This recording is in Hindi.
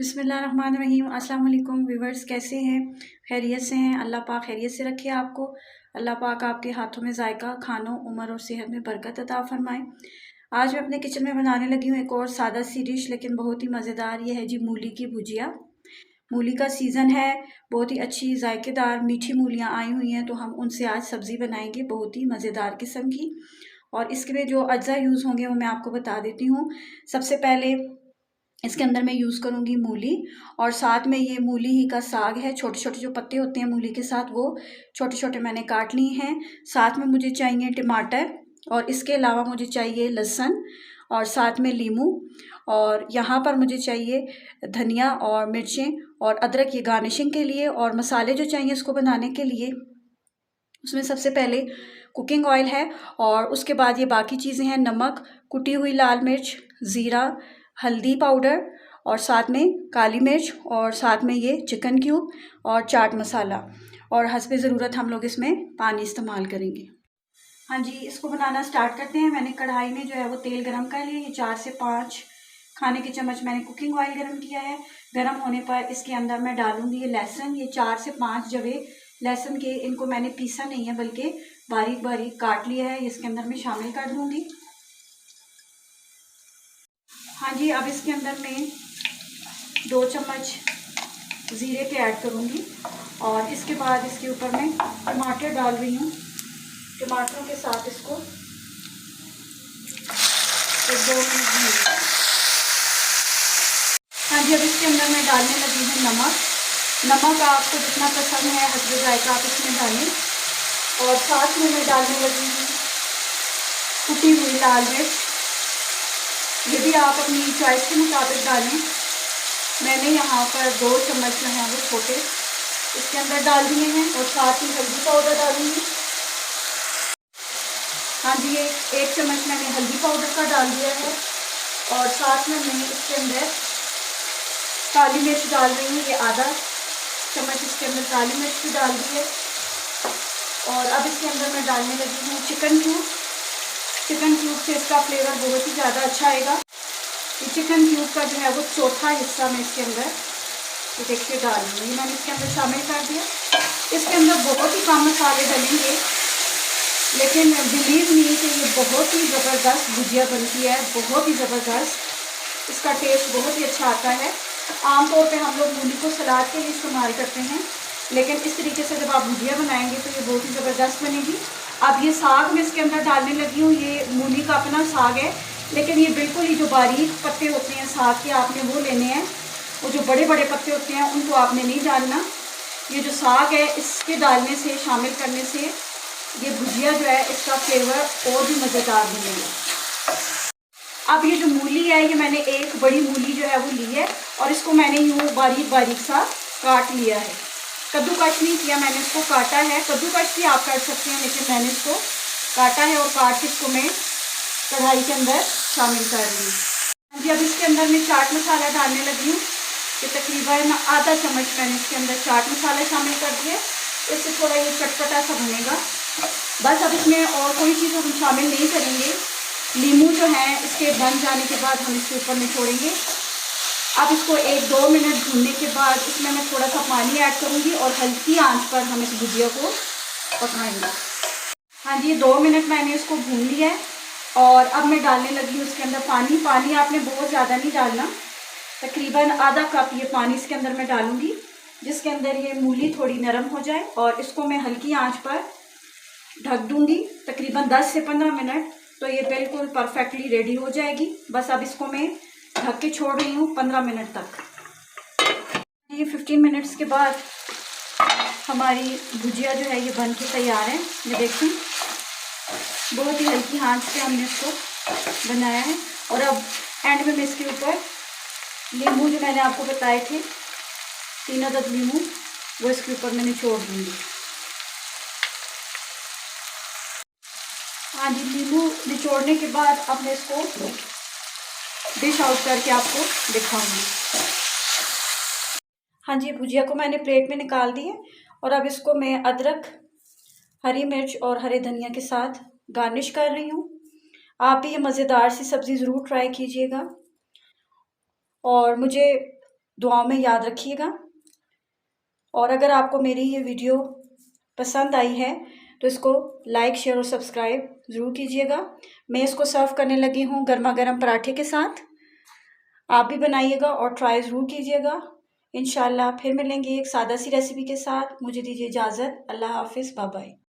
बिस्मिल्लाहिर्रहमानिर्रहीम। अस्सलाम वालेकुम व्यूवर्स, कैसे हैं? खैरियत से हैं? अल्लाह पाक खैरियत से रखे आपको। अल्लाह पाक आपके हाथों में जायका, खानों, उम्र और सेहत में बरकत अता फरमाए। आज मैं अपने किचन में बनाने लगी हूँ एक और सादा सी डिश, लेकिन बहुत ही मज़ेदार। ये है जी मूली की भुजिया। मूली का सीज़न है, बहुत ही अच्छी जायकेदार मीठी मूलियाँ आई हुई हैं, तो हम उनसे आज सब्ज़ी बनाएंगे बहुत ही मज़ेदार किस्म की। और इसके में जो अज्जा यूज़ होंगे वो मैं आपको बता देती हूँ। सबसे पहले इसके अंदर मैं यूज़ करूँगी मूली, और साथ में ये मूली ही का साग है। छोटे छोटे जो पत्ते होते हैं मूली के साथ, वो छोटे छोटे मैंने काट लिए हैं। साथ में मुझे चाहिए टमाटर, और इसके अलावा मुझे चाहिए लहसुन, और साथ में लीमू, और यहाँ पर मुझे चाहिए धनिया और मिर्चें और अदरक, ये गार्निशिंग के लिए। और मसाले जो चाहिए इसको बनाने के लिए, उसमें सबसे पहले कुकिंग ऑयल है, और उसके बाद ये बाकी चीज़ें हैं। नमक, कुटी हुई लाल मिर्च, ज़ीरा, हल्दी पाउडर, और साथ में काली मिर्च, और साथ में ये चिकन क्यूब और चाट मसाला, और हस्बे ज़रूरत हम लोग इसमें पानी इस्तेमाल करेंगे। हाँ जी, इसको बनाना स्टार्ट करते हैं। मैंने कढ़ाई में जो है वो तेल गरम कर लिया। ये 4 से 5 खाने के चम्मच मैंने कुकिंग ऑयल गरम किया है। गरम होने पर इसके अंदर मैं डालूंगी ये लहसुन। ये 4 से 5 जवे लहसुन के, इनको मैंने पीसा नहीं है बल्कि बारीक बारीक काट लिया है, इसके अंदर मैं शामिल कर दूंगी। हाँ जी, अब इसके अंदर मैं 2 चम्मच ज़ीरे के ऐड करूँगी, और इसके बाद इसके ऊपर मैं टमाटर डाल रही हूँ। टमाटरों के साथ इसको 1-2 मिनट भून। हाँ जी, अब इसके अंदर मैं डालने लगी हूँ नमक। नमक आपको जितना पसंद है हस्बे जायका आप इसमें डालें। और साथ में मैं डालने लगी हूँ कुटी हुई लाल मिर्च। ये भी आप अपनी चॉइस के मुताबिक डालें। मैंने यहाँ पर 2 चम्मच जो हैं वो छोटे इसके अंदर डाल दिए हैं, और साथ ही हल्दी पाउडर डालूंगी। हाँ जी, एक चम्मच मैंने हल्दी पाउडर का डाल दिया है, और साथ में मैं इसके अंदर काली मिर्च डाल रही हूँ। ये आधा चम्मच इसके अंदर काली मिर्च भी डाल दी है। और अब इसके अंदर मैं डालने लगी हूँ चिकन क्यूब। चिकन क्यूब से इसका फ्लेवर बहुत ही ज़्यादा अच्छा आएगा। ये चिकन क्यूब का जो है वो चौथा हिस्सा मैं इसके अंदर ये देखिए डाल दूँगी। मैंने इसके अंदर शामिल कर दिया। इसके अंदर बहुत ही कम मसाले डलेंगे, लेकिन बिलीव नहीं कि ये बहुत ही ज़बरदस्त भुजिया बनती है, बहुत ही ज़बरदस्त। इसका टेस्ट बहुत ही अच्छा आता है। आमतौर पे हम लोग मूली को सलाद के लिए इस्तेमाल करते हैं, लेकिन इस तरीके से जब आप भुजिया बनाएंगे तो ये बहुत ही ज़बरदस्त बनेगी। अब ये साग मैं इसके अंदर डालने लगी हूँ। ये मूली का अपना साग है, लेकिन ये बिल्कुल ही जो बारीक पत्ते होते हैं साग के आपने वो लेने हैं। वो जो बड़े बड़े पत्ते होते हैं उनको आपने नहीं डालना। ये जो साग है इसके डालने से, शामिल करने से ये भुजिया जो है इसका फ्लेवर और भी मज़ेदार बनेगा। अब ये जो मूली है, ये मैंने एक बड़ी मूली जो है वो ली है, और इसको मैंने यूँ बारीक बारीक सा काट लिया है। कद्दूकश नहीं किया, मैंने इसको काटा है। कद्दूकश भी आप कर सकते हैं, लेकिन मैंने इसको काटा है, और काट के इसको मैं कढ़ाई के अंदर शामिल कर रही हूँ। जी, अब इसके अंदर मैं चाट मसाला डालने लगी हूँ। कि तकरीबन आधा चम्मच मैंने इसके अंदर चाट मसाला शामिल कर दिया। इससे थोड़ा ये चटपटा सा बनेगा। बस अब इसमें और कोई चीज़ हम शामिल नहीं करेंगे। लीमू जो है इसके बन जाने के बाद हम इसके ऊपर निचोड़ेंगे। अब इसको 1-2 मिनट भूनने के बाद इसमें मैं थोड़ा सा पानी ऐड करूँगी, और हल्की आंच पर हम इस भुजिया को पकाएंगे। हाँ जी, 2 मिनट मैंने इसको भून लिया है, और अब मैं डालने लगी हूँ इसके अंदर पानी। पानी आपने बहुत ज़्यादा नहीं डालना, तकरीबन आधा कप ये पानी इसके अंदर मैं डालूँगी, जिसके अंदर ये मूली थोड़ी नरम हो जाए। और इसको मैं हल्की आंच पर ढक दूँगी तकरीबन 10 से 15 मिनट, तो ये बिल्कुल परफेक्टली रेडी हो जाएगी। बस अब इसको मैं ढक के छोड़ रही हूँ 15 मिनट तक। ये 15 मिनट्स के बाद हमारी भुजिया जो है ये बन के तैयार है। ये देखें, बहुत ही हल्की आंच पे हमने इसको बनाया है। और अब एंड में मैं इसके ऊपर नींबू जो मैंने आपको बताए थे 3 अदद नींबू, वो इसके ऊपर मैं निचोड़ दूँगी। हाँ जी, नींबू निचोड़ने के बाद अब मैं इसको डिश आउट करके आपको दिखाऊंगी। हाँ जी, भुजिया को मैंने प्लेट में निकाल दी है, और अब इसको मैं अदरक, हरी मिर्च और हरे धनिया के साथ गार्निश कर रही हूँ। आप भी ये मज़ेदार सी सब्ज़ी ज़रूर ट्राई कीजिएगा। और मुझे दुआओं में याद रखिएगा। और अगर आपको मेरी ये वीडियो पसंद आई है तो इसको लाइक, शेयर और सब्सक्राइब ज़रूर कीजिएगा। मैं इसको सर्व करने लगी हूँ गर्मा गर्म पराठे के साथ। आप भी बनाइएगा और ट्राई ज़रूर कीजिएगा। इंशाल्लाह फिर मिलेंगे एक सादा सी रेसिपी के साथ। मुझे दीजिए इजाज़त। अल्लाह हाफिज़, बाय बाय।